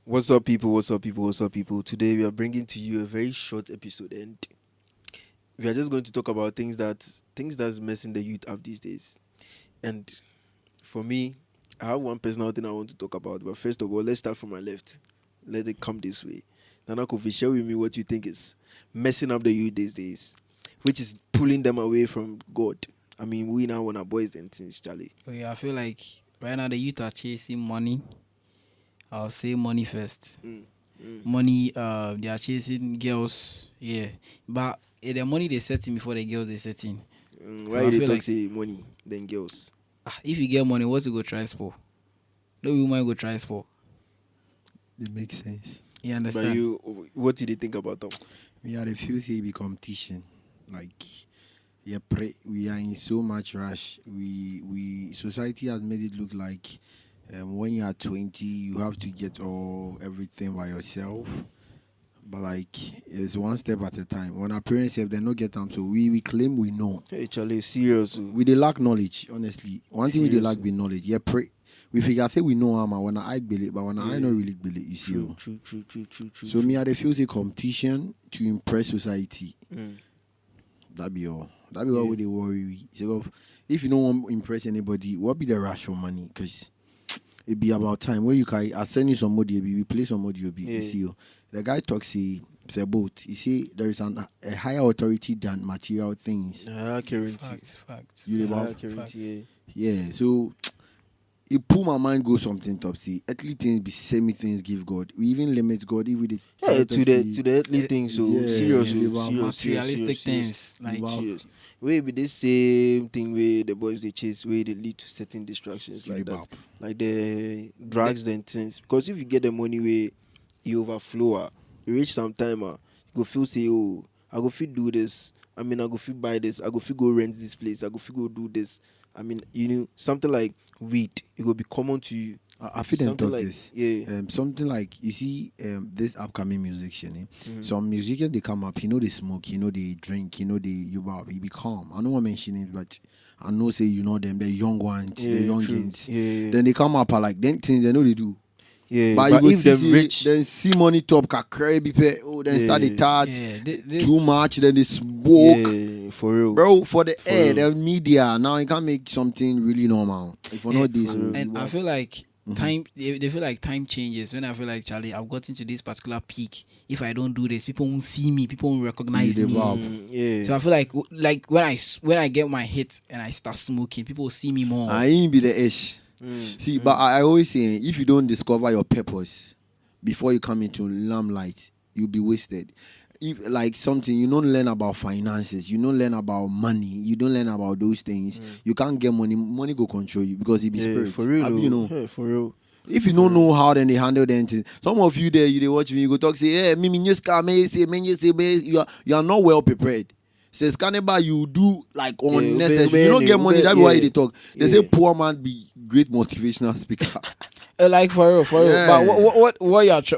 What's up, people? What's up, people? What's up, people? Today we are bringing to you a very short episode, and we are just going to talk about things that's messing the youth up these days. And for me, I have one personal thing I want to talk about. But first of all, let's start from my left. Let it come this way. Nana Kofi, share with me what you think is messing up the youth these days, which is pulling them away from God. I mean, we now want our boys and things, Charlie. Okay, I feel like right now the youth are chasing money. I'll say money first. Money, they are chasing girls, yeah. But the money they setting before the girls they setting. Why I they feel talk like- say money than girls? If you get money, what's you go try for? No woman go try for. It makes sense. You But understand? what did they think about them? We are refuse to be competition. Like we are in so much rush. We society has made it look like when you are 20 you have to get everything by yourself. But like it's one step at a time. When our parents have they not get them, so we claim we know. Hey, Charlie, serious. We they lack knowledge, honestly. One thing we they Serious. lack be knowledge. Yeah, pray. We figure say we know when I believe, but when I not really believe, you see. True. So me I dey feel say competition to impress society. That be all. That be all Yeah. we they worry. So if you don't want to impress anybody, what be the rush for money? Because it be about time. Where you can I send you some money, we play some money, you Yeah. see. The guy talks say the boat. He say there is a higher authority than material things. Facts. You dey Yeah, baff? yeah. Yeah. So it pull my mind go something top. See, earthly things be semi things give God. We even limit God if we dey Yeah, talk say- to the earthly things, so Yeah, serious, yeah, oh, yeah. Materialistic serious. things. Like Wow. Serious. We be the same thing where the boys they chase, where they lead to certain distractions You like dey that, bap. like the drugs and things. Because if you get the money where you overflow, you reach some time, you go feel say, oh, I go feel do this. I mean, I go feel buy this. I go feel go rent this place. I go feel go do this. I mean, something like weed, it will be common to you. I feel them Something talk like this. yeah. Something like you see this upcoming musician. Mhm. Some musicians they come up, they smoke, they drink, they be calm. I don't want to mention it, but I know say you know them, the young ones, the Yeah, young true. gens. Yeah. Then they come up are like them things they know they do. Yeah, But, but you go if see, them rich, then see money top kakre be pay. Oh, then start the Yeah. tart this, too much, then they smoke. yeah, for real, Bro, for the For air, real. the media now you can make something really normal. If you're Yeah, not this, for real. and I feel like Mhm. time they feel like time changes when I feel like Charlie, I've gotten to this particular peak. If I don't do this, people won't see me, people won't recognize Yeah, me. they wow. Yeah. So I feel like when I get my hit and I start smoking, people will see me more. I ain't be the ish. See, but I always say if you don't discover your purpose before you come into limelight, you'll be wasted. If like something you don't learn about finances, you don't learn about money, you don't learn about those things, you can't get money. Money go control you because it be Yeah, spirit. for real, Abi, though. you know. Yeah, for real. If you don't know how then they handle them things, some of you there you they watch me, you go talk say, hey, me just come say, you are not well prepared. Says Cannibal, you do like unnecessary. You don't get money, that's why they talk. They say Yeah. poor man be great motivational speaker. Like for real. Yeah. But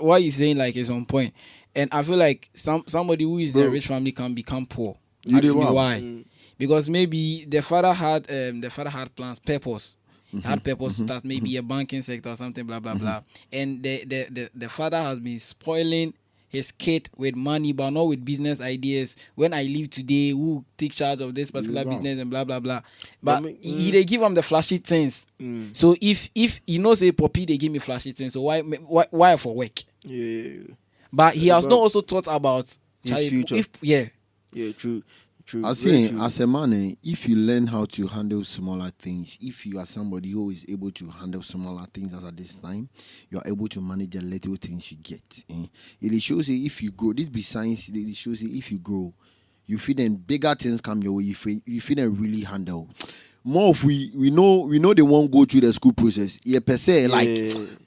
what you saying like is on point. And I feel like somebody who is in a Bro. rich family can become poor. You Ask dey me wow. why? Because maybe the father had plans, purpose. He had purpose to start maybe a banking sector or something, blah blah blah. And the father has been spoiling his kid with money, but not with business ideas. When I leave today, who will take charge of this particular Wow. business and blah blah blah. But mean, they give him the flashy things. So if you know say Poppy they give me flashy things, so why for work? Yeah. But he has But- not also thought about His future. Yeah. Yeah, true. I very say, true. as a man, if you learn how to handle smaller things, if you are somebody who is able to handle smaller things as at this time, you are able to manage the little things you get. It shows you if you grow. This be science. It shows you if you grow, you feel then bigger things come your way. You feel them really handle. More of we know they won't go through the school process. Yeah, per se, like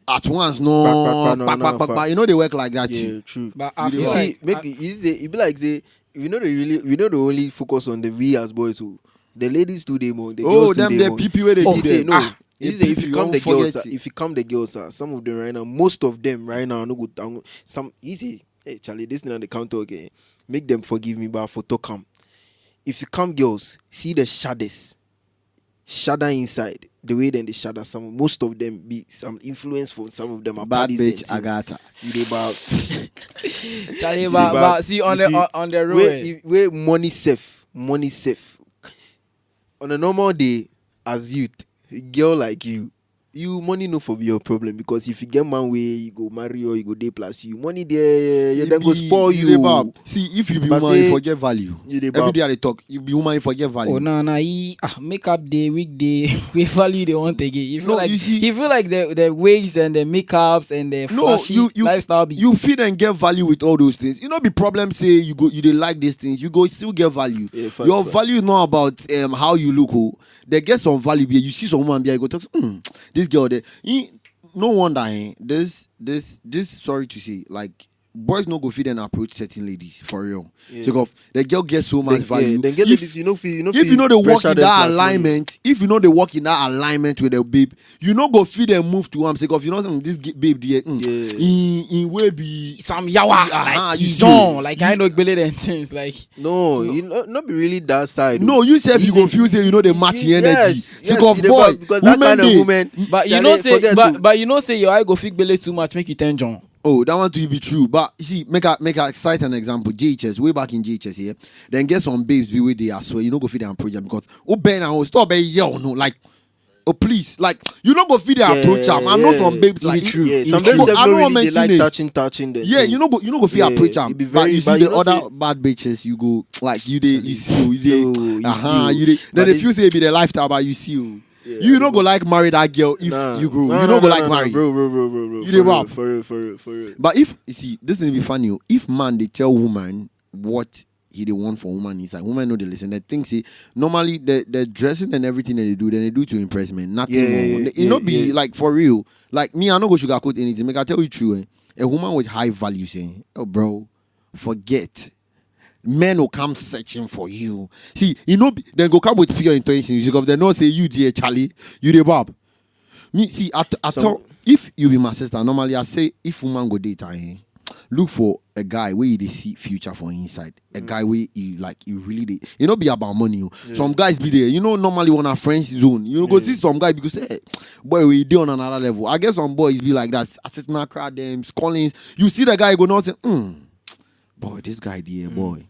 at once, no, no, you know they work like that Yeah, too. true. But I You feel see, like it be like say, we know the only focus on the we as boys who the ladies too they more, the Oh, girls too them they the more. PP where they You do see, them. no. They You see, if PP, you come the won't girls, forget it. if you come the girls, some of them right now, most of them right now, no good. Some easy. Hey, Charlie, this thing on the counter again. Make them forgive me, but for to come. If you come girls, see the shadows, shadow inside. the way then they shadow some, most of them be some influence for some of them are Bad parties bitch, and things. Agatha. You dey about Charlie, See, but see on you the see, on the road. where money safe. On a normal day, as youth, a girl like you money no for be your problem, because if you get man way, you go marry or you go day plus you money there, you then go spoil dey you. bab. See, if you be But woman, you say, forget value. you dey Every bab. day I dey talk, you be woman, you forget value. Oh no, he makeup day, weekday, we value they want again. You feel No, like you see- you feel like the wigs and the makeups and the No, flashy you lifestyle. Be, you feed and get value with all those things. You know, be problem say you dey like these things, you go still get value. Yeah, facts, Your facts. value is not about how you look. Oh, they get some value. You see some woman, you go talk. This girl, there. No wonder. This sorry to say, like boys no go feed and approach certain ladies for real. Yeah. So of the girl gets so much value. Then get If- ladies, you know, if you know they work in that alignment, if you know they work in that alignment with the babe, you know go feed and move to am. Say of you know this babe there, in will be some yawa, like you he's see, done, like I know Billy and things like. No, you not be really that side. no, you say you go feel say you know they match the energy. Say of you dey boy, bab, because that kind of woman. But you Charlie, know say, forget to- but you know say your eye go fix Billy too much, make you turn John. oh, that one to be true. But you see, make a cite an example. JHS, way back in JHS here, then get some babes be where they are, so you know go feed them project because oh Ben and stop be yeah no like. Oh please, like you don't go feed their approach. I know some babes It like be true. Yeah, It some be babes true. have I no don't want really they like mention touching them. yeah, you know go feed Yeah, approach it be but very- you but see you the know other say- bad bitches, you go like you you see So, you see, you dey. but Then if it- you say it be the lifestyle, but you see Yeah, you I don't go like marry that girl if Nah. you go No, you no, don't go no, like no, marry. bro. You For dey real, bab. for real. But if you see, this thing be funny. If man they tell woman what he they want for woman inside, woman know they listen. They think see normally the dressing and everything that they do, then they do to impress men. Nothing more. It not be like for real. Like me, I no go sugarcoat anything. Make I tell you true. A woman with high value saying, "Oh, bro, forget." Men will come searching for you. See, you know, then go come with pure intentions because they know say you, dear Charlie, you the Bob. Me see, I tell if you be my sister, normally I say if woman go date look for a guy where you dey see future for inside. A guy where you like you really dey. You know be about money. Some guys be there. You know normally when a friends zone, you go see some guy because hey, boy we dey on another level. I guess some boys be like that. Assistant crowd them, Collins. You see the guy go now say, boy, this guy there, boy.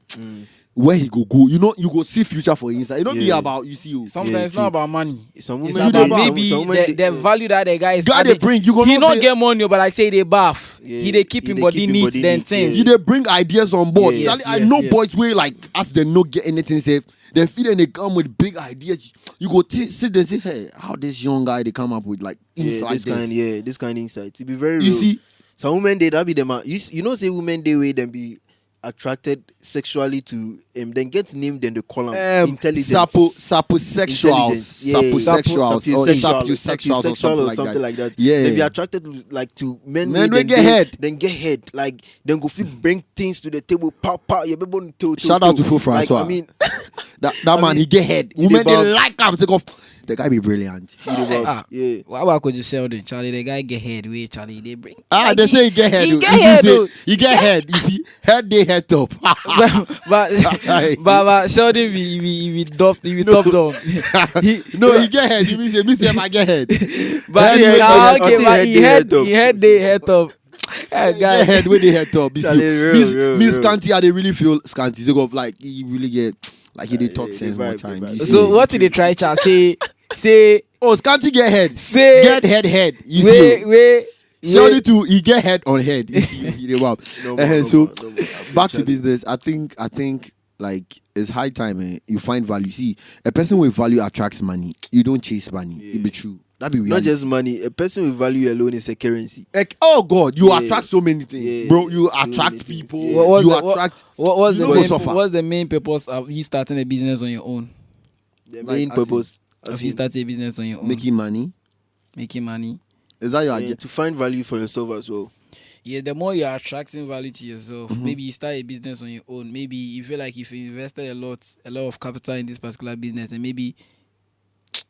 Where he go, you know, you go see future for inside. It don't be Yeah. about you see. Sometimes Yeah, it's true. not about money. Some It's women about dey- maybe some women the value that the guy is Guy they adding. bring, you go He know not say- get money, but like say they bath. Yeah, He they keep he him dey body keep him neat, body then neat, things. You they bring ideas on board. Yeah, Charlie, yes, I yes, know yes. boys way like us they no get anything safe. They feel and they come with big ideas. You go sit there and say, hey, how this young guy they come up with like things like this. this kind of insight. It be very You real. see, Some women they that be them. You know say women they way them be attracted sexually to then get named, then they call them intelligence. saposexuals, Intelligence. Yeah, saposexuals, or sapiosexual sapiosexuals or something like that. Yeah. They be attracted to, like to men. Men wey wey get head. Then get head. Like then go fit bring things to the table. Pow. You be born to. Shout out to Fou Like, Francois. I mean, that I man, mean, he get head. he Women dey they bab. like him. Take off. The guy be brilliant. yeah. Why could you sell them, Charlie? The guy get head way, Charlie. They bring. They like, say he get head. He though. get If you head. say though. he get head. You see, head they head top. but Sheldon we top down. No, he get head. You mean say me say if I get head. But Head, okay, head, but head, he head head top. he head they head top. Hey, Get guy. head with the head top. You see, Charlie, real, Miss real. Scanty, I they really feel Scanty. They go like he really get like he did talk the sense more vibe, time. the You vibe. see? So what did they try to say? Oh, Scanty get head. Say Get head. You see? wait. Surely too, he get head on head. You know what? No more, So no more. back to business. I think like it's high time you find value. See, a person with value attracts money. You don't chase money. It be true. That be Not reality. just money. A person with value alone is a currency. Like, oh God, you Yeah. attract so many things, Yeah, bro. You so many attract things. people. Yeah. What was You the- attract. what's You the no go main, suffer. what's the main purpose of you starting a business on your own? The Like, main as in- purpose Of you starting a business on your own, Making money. making money. Is that your and agenda? to find value for yourself as well. Yeah, the more you're attracting value to yourself, Mm-hmm. maybe you start a business on your own. Maybe you feel like if you invested a lot of capital in this particular business, and maybe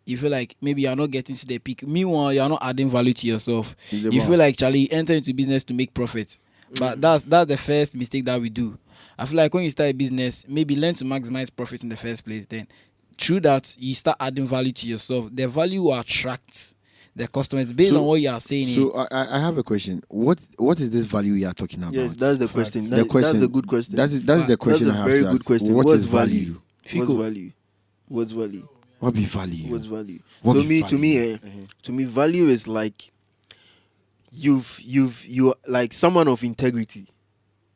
you feel like maybe you're not getting to the peak. Meanwhile, you're not adding value to yourself. You feel like Charlie, you enter into business to make profit. But that's the first mistake that we do. I feel like when you start a business, maybe learn to maximize profit in the first place. Then through that you start adding value to yourself. The value will attract the customers based on what you are saying. So I have a question. What is this value you are talking about? Yes, that's the question. The question. That's a good question. That's the question. That's a very good question. What What's is value? What's value? What's value? What be value? What's value? What So be to me, value is like you're like someone of integrity.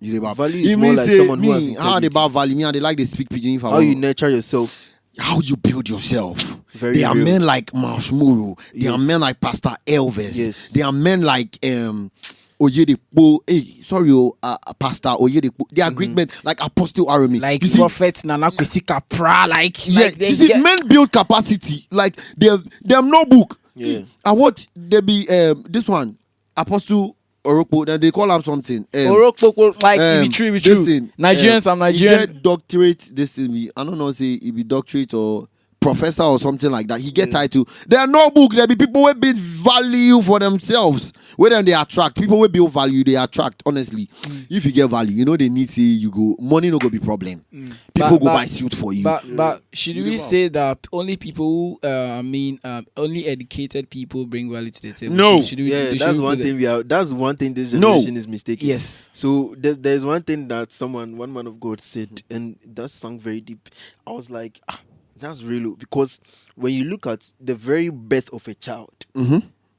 Value is more like someone who has integrity. How they about value? Me and they like they speak pidgin. How you nurture yourself. How you build yourself. Very they are real. men like Marshmallow. They Yes. are men like Pastor Elvis. Yes. They are men like Oyedepo. Pastor Oyedepo. They are great men like Apostle Arami. Like you see, prophets Nana Kwesi Kapra, yeah, like they you see, get- men build capacity. Like they have no book. Yeah. And what they be this one Apostle Orokpo. Then they call him something. Orokpoko, like it be true, this thing, Nigerians, I'm He Nigerian. get doctorate. This thing, I don't know. Say he be doctorate or professor or something like that. He get title. There are no book. There be people who build value for themselves. Where then they attract people who build value. They attract. Honestly, if you get value, you know they need say you go money no go be problem. People go buy suit for you. But should we say that only people who only educated people bring value to the table? No. Should we, Yeah, should that's we one do thing that's one thing this No. generation is mistaken. Yes. So there's one thing that one man of God said, and that sunk very deep. I was like, that's real, because when you look at the very birth of a child,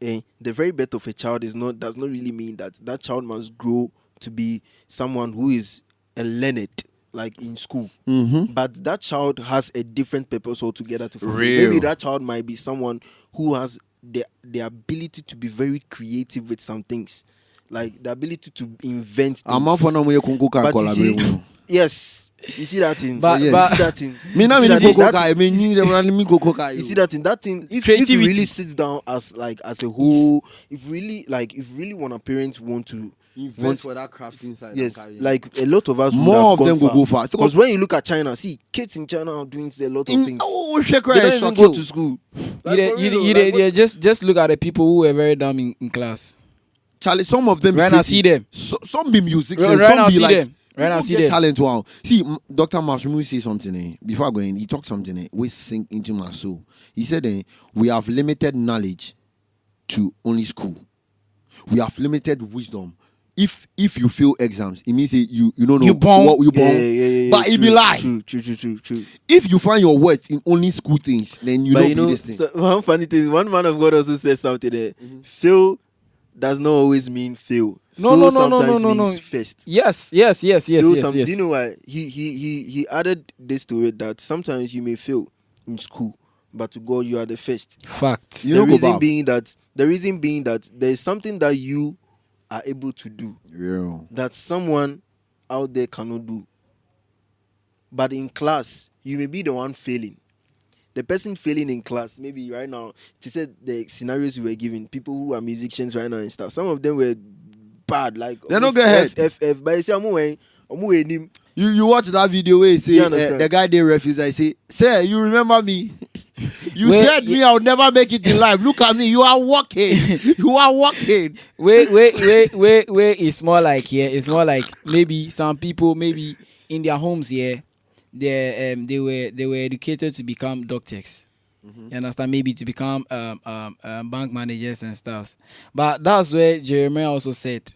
the very birth of a child does not really mean that child must grow to be someone who is a learned, like in school. But that child has a different purpose altogether to fulfill. Real. Maybe that child might be someone who has the ability to be very creative with some things, like the ability to invent things. I'm not for no way Kungu can But you see, collaborate. yes, you see that thing. But- You but- see that thing. Me na You me see na that thing. Coco That- Kai. Me ni me Coco Kai. You see that in that thing, if you Creativity. really sit down as a whole, if really want our parents want to Invest for that craft inside. yes, like a lot of us, More of them go far. Because when you look at China, see kids in China are doing a lot of things. Oh, shake They don't even go to school. just look at the people who were very dumb in class. Charlie, some of them. Right now, see them. Some be music. Right Some now, be see like. them. Right now, People see get them. talent. Wow. See, Dr. Mashmu say something. Before I go in, he talked something. We sink into my soul. He said, we have limited knowledge to only school. We have limited wisdom. If you fail exams, it means you don't know You born. what you born. Yeah, But it be true, lie. True. If you find your worth in only school things, then you But don't you be know, this thing. one funny thing, one man of God also said something there. Fail does not always mean fail. No, Fail no, no, sometimes no, no, means no. first. Yes. Fail Do Do you know why? He added this to it, that sometimes you may fail in school, but to God you are the first. Facts. You The don't go reason back. being that there is something that you are able to do Real. that someone out there cannot do. But in class, you may be the one failing. The person failing in class, maybe right now, to say the scenarios we were given, people who are musicians right now and stuff, some of them were bad, like They don't get ahead. FF. But you see, I'm him. You watch that video where he say You understand? the guy they refuse. I say, sir, you remember me? You Wait, said me I would never make it in life. Look at me, you are walking. You are walking. Wait. It's more like it's more like maybe some people maybe in their homes they were educated to become doctors. You understand? Maybe to become bank managers and stuff. But that's where Jeremiah also said.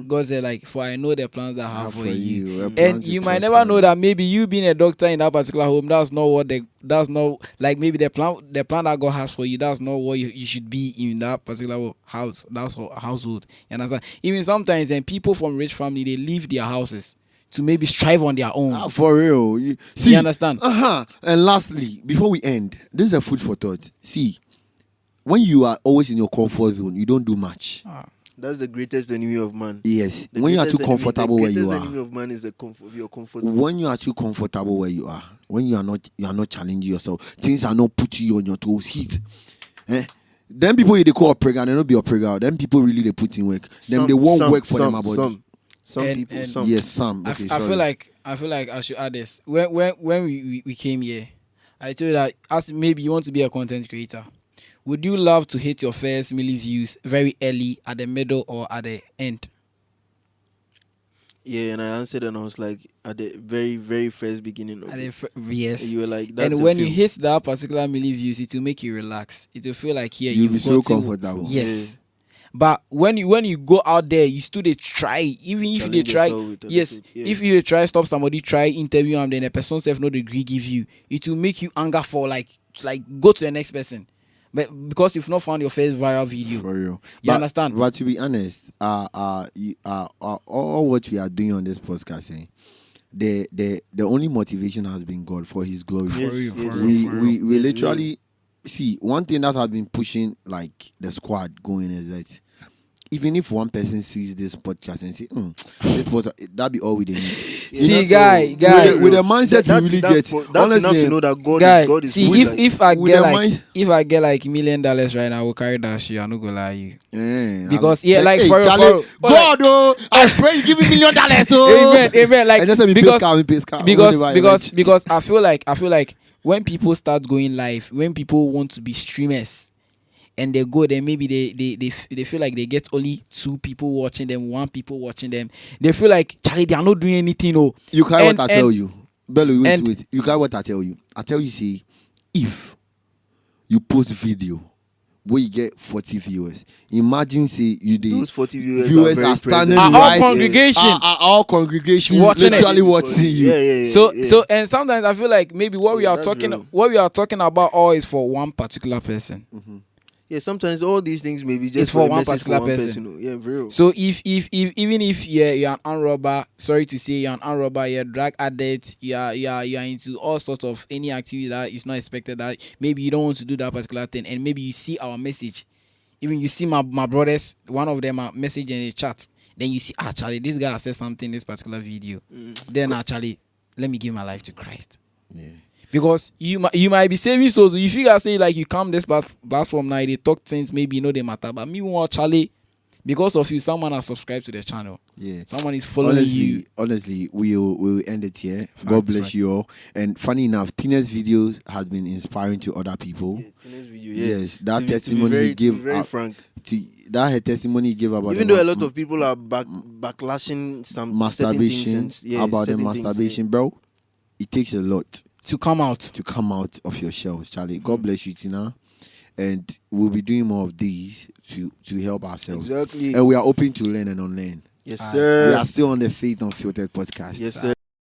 God said, like, for I know the plans I have for you. And you might never know that maybe you being a doctor in that particular home, that's not like maybe the plan that God has for you, that's not what you should be in that particular household. You understand? Even sometimes people from rich family, they leave their houses to maybe strive on their own. For real. You understand? And lastly, before we end, this is a food for thought. See, when you are always in your comfort zone, you don't do much. That's the greatest enemy of man. Yes. The When you are too greatest comfortable where you The are. greatest enemy of man is your comfort zone. When you are too comfortable where you are, when you are not challenging yourself, things are not putting you on your toes. Heat. Then people they call pregnant, they don't be a pregnant. Then people really they put in work. Then they won't work for them about some And- people. and- Some. Yes, some. Okay, I sorry. feel like I should add this. When we came here, I told you that as maybe you want to be a content creator. Would you love to hit your first million views very early, at the middle, or at the end? Yeah, and I answered and I was like, at the very, very first beginning of And it. yes. And you were like, that's And a when you fail. hit that particular million views, it will make you relax. It will feel like here You'll be you've so gotten- comfortable. Yes. But when you go out there, you still they try. Even if they Challenge try, yourself with a yes. little- yeah. If you try stop somebody, try interview them, then a person self no degree give you, it will make you anger for like go to the next person. But because you've not found your first viral video, For real. you understand? But to be honest, all what we are doing on this podcast, the only motivation has been God for His glory. Yes, real, yes, for we real, for we, we Yes, literally see one thing that has been pushing like the squad going is that even if one person sees this podcast and say, this podcast, that be all we need. See, that's guy, all. guy. With the mindset That's we really that's get, for- that's enough honestly, to know that Guy, God is see good, if like- if I with get the like mind- if I get like $1 million right now, I will carry that shit. I'm not gonna lie you. Because, I'm- yeah, like, hey, for real, Charlie, for- God, oh, I pray you give me $1 million, oh. Amen. Like And just say me because pay car, because whatever, because I feel like when people start going live, when people want to be streamers and they go, then maybe they feel like they get only 2 people watching them, 1 people watching them. They feel like Charlie, they are not doing anything. Oh, You carry what I And- tell and- you. Bello, wait. and- You carry what I tell you. I tell you, see, if you post video where you get 40 viewers, imagine say you did Those 40 viewers, viewers very are standing present. Our right congregation. our congregation Watching it. literally watching you. Yeah. So and sometimes I feel like maybe what we Yeah, are that's talking real. what we are talking about all is for one particular person. Yeah, sometimes all these things may be just It's for a one message particular for one person. person. Yeah, real. So if even if you're an armed robber, sorry to say you're an armed robber, you're a drug addict, you're into all sorts of any activity that is not expected, that maybe you don't want to do that particular thing, and maybe you see our message, even you see my brothers, one of them are messaging in a chat, then you see Charlie, this guy said something in this particular video, then actually let me give my life to Christ. Yeah. Because you might be saving souls. If you guys say like you come this platform now, they talk things maybe you know they matter. But me want Charlie, because of you, someone has subscribed to the channel. Yeah. Someone is following you. Honestly, we'll end it here. God bless you all. And funny enough, Tina's videos has been inspiring to other people. Yeah, Tina's video, yeah. Yes, that To be testimony very- he to be gave very up- frank. that her testimony he gave about Even the though a lot of people are backlashing some masturbation, about the certain masturbation, bro, it takes a lot To come out. to come out of your shells, Charlie. God bless you, Tina. And we'll be doing more of these to help ourselves. Exactly. And we are open to learn and unlearn. Yes, We sir. are still on the Faith Unfiltered podcast. Yes, sir.